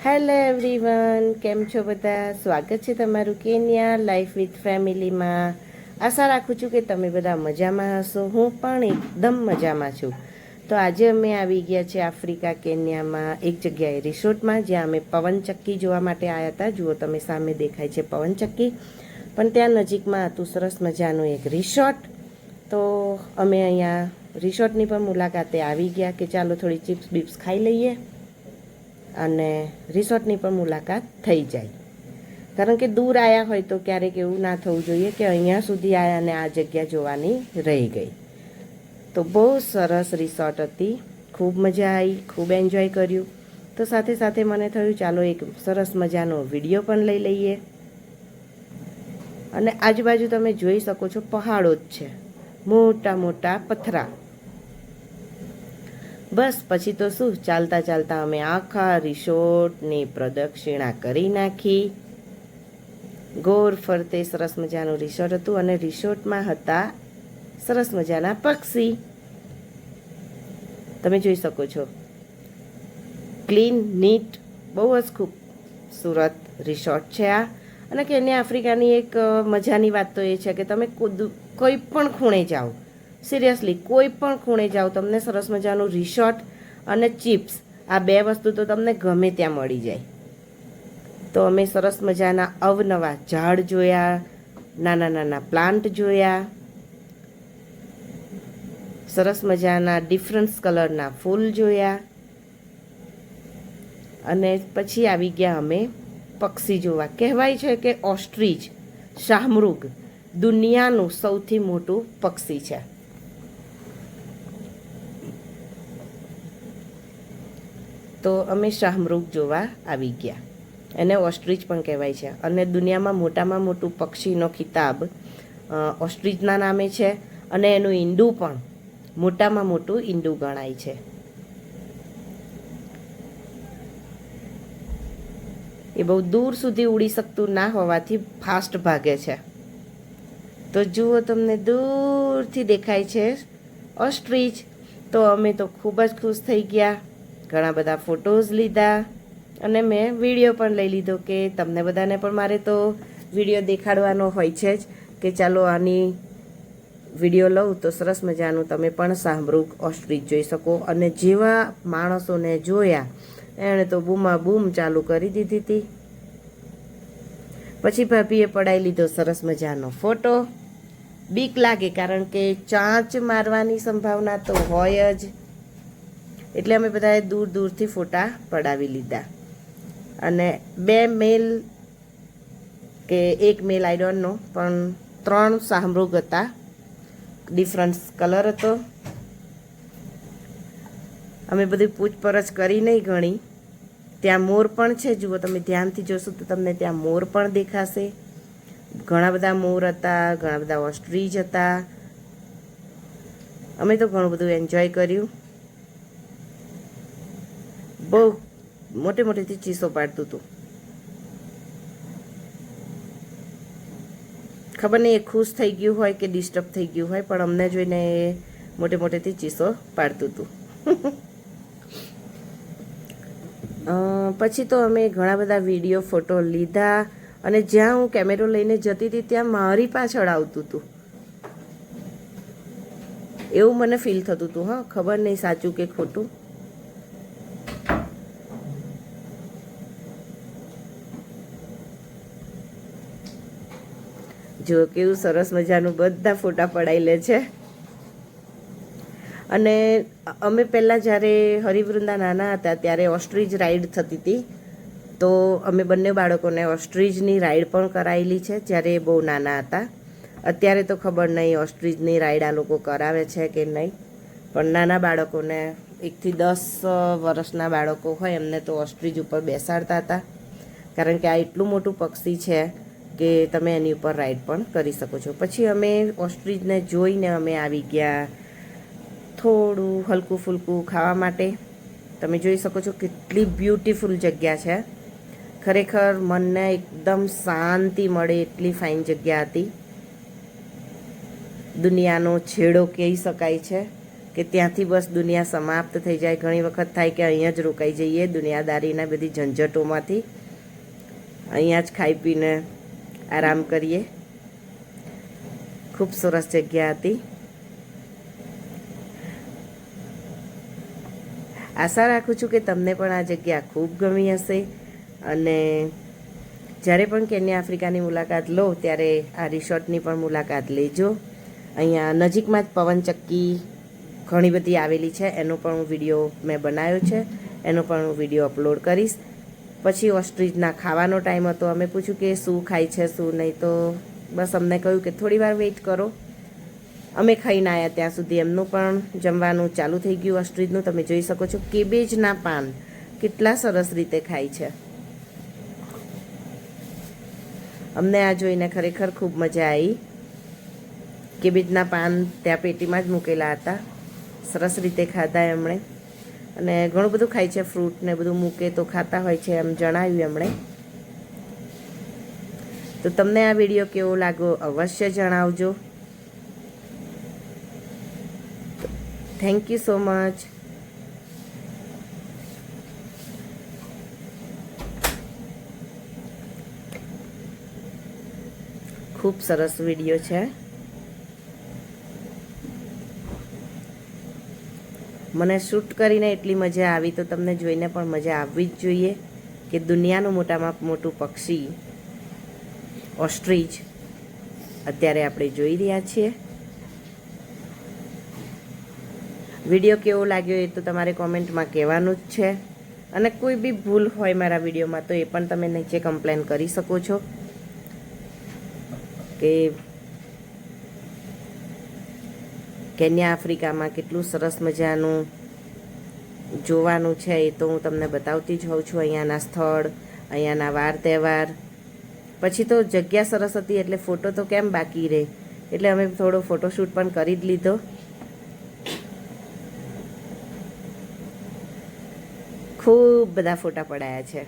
Hello everyone, કેમ છો બધા? સ્વાગત છે તમારું કેન્યા લાઈફ વિથ ફેમિલીમાં. આશા રાખું છું કે તમે બધા મજામાં હશો. હું પણ એકદમ મજામાં છું. તો આજે અમે આવી ગયા છે આફ્રિકા કેન્યામાં એક જગ્યાએ રિસોર્ટમાં, જ્યાં અમે પવનચક્કી જોવા માટે આવ્યા હતા. જુઓ તમે સામે દેખાય છે પવનચક્કી, પણ ત્યાં નજીકમાં હતું સરસ મજાનું એક રિસોર્ટ. તો અમે અહીંયા રિસોર્ટની પણ મુલાકાતે આવી ગયા કે ચાલો થોડી ચિપ્સ બીપ્સ ખાઈ લઈએ અને રિસોર્ટની પણ મુલાકાત થઈ જાય. કારણ કે દૂર આવ્યા હોય તો ક્યારેક એવું ના થવું જોઈએ કે અહીંયા સુધી આવ્યા અને આ જગ્યા જોવાની રહી ગઈ. તો બહુ સરસ રિસોર્ટ હતી, ખૂબ મજા આવી, ખૂબ એન્જોય કર્યું. તો સાથે સાથે મને થયું ચાલો એક સરસ મજાનો વિડીયો પણ લઈ લઈએ. અને આજુબાજુ તમે જોઈ શકો છો પહાડો જ છે, મોટા મોટા પથરા. બસ પછી તો શું, ચાલતા ચાલતા અમે આખા રિસોર્ટની પ્રદક્ષિણા કરી નાખી. ગોળ ફરતે સરસ મજાનું રિસોર્ટ હતું અને રિસોર્ટમાં હતા સરસ મજાના પક્ષી. તમે જોઈ શકો છો, ક્લીન નીટ, બહુ જ ખૂબસૂરત રિસોર્ટ છે આ. અને કેન્યા આફ્રિકાની એક મજાની વાત તો એ છે કે તમે કોઈ પણ ખૂણે જાઓ, સિરિયસલી કોઈ પણ ખૂણે જાઓ, તમને સરસ મજાનું રિસોર્ટ અને ચિપ્સ, આ બે વસ્તુ તો તમને ગમે ત્યાં મળી જાય. તો અમે સરસ મજાના અવનવા ઝાડ જોયા, નાના નાના પ્લાન્ટ જોયા, સરસ મજાના ડિફરન્ટ કલરના ફૂલ જોયા. અને પછી આવી ગયા અમે પક્ષી જોવા. કહેવાય છે કે ઓસ્ટ્રીચ, શાહમૃગ, દુનિયાનું સૌથી મોટું પક્ષી છે. તો અમે શાહમૃગ જોવા આવી ગયા. એને ઓસ્ટ્રીચ પણ કહેવાય છે. અને દુનિયામાં મોટામાં મોટું પક્ષીનો ખિતાબ ઓસ્ટ્રીચના નામે છે. અને એનું ઈંડું પણ મોટામાં મોટું ઈંડું ગણાય છે. એ બહુ દૂર સુધી ઉડી શકતું ના હોવાથી ફાસ્ટ ભાગે છે. તો જુઓ, તમને દૂરથી દેખાય છે ઓસ્ટ્રીચ. તો અમે તો ખૂબ જ ખુશ થઈ ગયા, ઘણા બધા ફોટોઝ લીધા અને મેં વિડીયો પણ લઈ લીધો કે તમને બધાને પણ મારે તો વિડીયો દેખાડવાનો હોય છે જ કે ચાલો આની વિડીયો લઉં તો સરસ મજાનું તમે પણ શાહમૃગ ઓસ્ટ્રીચ જોઈ શકો. અને જેવા માણસોને જોયા એણે તો બૂમા બૂમ ચાલુ કરી દીધી હતી. પછી ભાભીએ પડાવી લીધો સરસ મજાનો ફોટો. બીક લાગે કારણ કે ચાંચ મારવાની સંભાવના તો હોય જ, એટલે અમે બધાએ દૂર દૂરથી ફોટા પડાવી લીધા. અને બે મેલ કે એક મેલ આઈ ડોન્ટ નો, પણ 3 શાહમૃગ હતા, ડિફરન્ટ કલર હતો. અમે બધી પૂછપરછ કરી નહીં ઘણી. ત્યાં મોર પણ છે, જુઓ તમે ધ્યાનથી જોશો તો તમને ત્યાં મોર પણ દેખાશે. ઘણા બધા મોર હતા, ઘણા બધા ઓસ્ટ્રીચ હતા. અમે તો ઘણું બધું એન્જોય કર્યું. બહુ મોટે મોટેથી ચીસો પાડતું હતું. ખબર નહીં એ ખુશ થઈ ગયું હોય કે ડિસ્ટર્બ થઈ ગયું હોય, પણ અમને જોઈને એ મોટે મોટેથી ચીસો પાડતું હતું. પછી તો અમે ઘણા બધા વિડીયો ફોટો લીધા. અને જ્યાં હું કેમેરો લઈને જતી હતી ત્યાં મારી પાછળ આવતું હતું, એવું મને ફીલ થતું હતું. હા, ખબર નહીં સાચું કે ખોટું. જો કેવું સરસ મજાનું બધા ફોટા પડાવી લે છે. અને અમે પહેલાં જ્યારે હરિવૃંદા નાના હતા ત્યારે ઓસ્ટ્રીચ રાઈડ થતી હતી. તો અમે બંને બાળકોને ઓસ્ટ્રીચની રાઈડ પણ કરાયેલી છે જ્યારે બહુ નાના હતા. અત્યારે તો ખબર નહીં ઓસ્ટ્રીચની રાઈડ આ લોકો કરાવે છે કે નહીં, પણ નાના બાળકોને 1 થી 10 વર્ષના બાળકો હોય એમને તો ઓસ્ટ્રીચ ઉપર બેસાડતા હતા. કારણ કે આ એટલું મોટું પક્ષી છે કે તમે એની ઉપર રાઈડ પણ કરી શકો છો. પછી અમે ઓસ્ટ્રીચને જોઈને અમે આવી ગયા થોડું હલકું ફૂલકું ખાવા માટે. તમે જોઈ શકો છો કેટલી બ્યુટીફુલ જગ્યા છે. ખરેખર મનને એકદમ શાંતિ મળે એટલી ફાઇન જગ્યા હતી. દુનિયાનો છેડો કહી શકાય છે કે ત્યાંથી બસ દુનિયા સમાપ્ત થઈ જાય. ઘણી વખત થાય કે અહીંયા જ રોકાઈ જઈએ દુનિયાદારીના બધી ઝંઝટોમાંથી, અહીંયા જ ખાઈ પીને આરામ કરીએ. ખૂબ સરસ જગ્યા હતી. આશા રાખું છું કે તમને પણ આ જગ્યા ખૂબ ગમી હશે અને જ્યારે પણ કેન્યા આફ્રિકાની મુલાકાત લો ત્યારે આ રિસોર્ટની પણ મુલાકાત લેજો. અહીંયા નજીકમાં જ પવનચક્કી ઘણી બધી આવેલી છે, એનો પણ હું વિડીયો મેં બનાવ્યો છે, એનો પણ હું વિડીયો અપલોડ કરીશ. પછી ઓસ્ટ્રીચના ખાવાનો ટાઈમ હતો. અમે પૂછ્યું કે શું ખાય છે શું નહીં, તો બસ અમને કહ્યું કે થોડી વાર વેઇટ કરો. અમે ખાઈને આવ્યા ત્યાં સુધી એમનું પણ જમવાનું ચાલુ થઈ ગયું ઓસ્ટ્રીચનું. તમે જોઈ શકો છો કેબેજના પાન કેટલા સરસ રીતે ખાય છે. અમને આ જોઈને ખરેખર ખૂબ મજા આવી. કેબેજના પાન ત્યાં પેટીમાં જ મૂકેલા હતા, સરસ રીતે ખાધા એમણે. અને ઘણું બધું ખાય છે, ફ્રૂટ ને બધું મૂકે તો ખાતા હોય છે એમ જણાવ્યું એમણે. તો તમને આ વિડીયો કેવો લાગ્યો અવશ્ય જણાવજો. Thank you so much. ખૂબ સરસ વિડીયો છે. મને શૂટ કરીને એટલી મજા આવી તો તમને જોઈને પણ મજા આવવી જ જોઈએ કે દુનિયાનું મોટામાં મોટું પક્ષી ઓસ્ટ્રીચ અત્યારે આપણે જોઈ રહ્યા છીએ. વિડીયો કેવો લાગ્યો એ તો તમારે કોમેન્ટમાં કહેવાનું જ છે. અને કોઈ બી ભૂલ હોય મારા વિડીયોમાં તો એ પણ તમે નીચે કમ્પ્લેન કરી શકો છો કે કેન્યા આફ્રિકામાં કેટલું સરસ મજાનું જોવાનું છે. એ તો હું તમને બતાવતી જ હોઉં છું. અહીંયાના સ્થળ, અહીંયાના વાર તહેવાર. પછી તો જગ્યા સરસ હતી એટલે ફોટો તો કેમ બાકી રહે, એટલે અમે થોડો ફોટોશૂટ પણ કરી જ લીધો. ખૂબ બધા ફોટા પડાયા છે.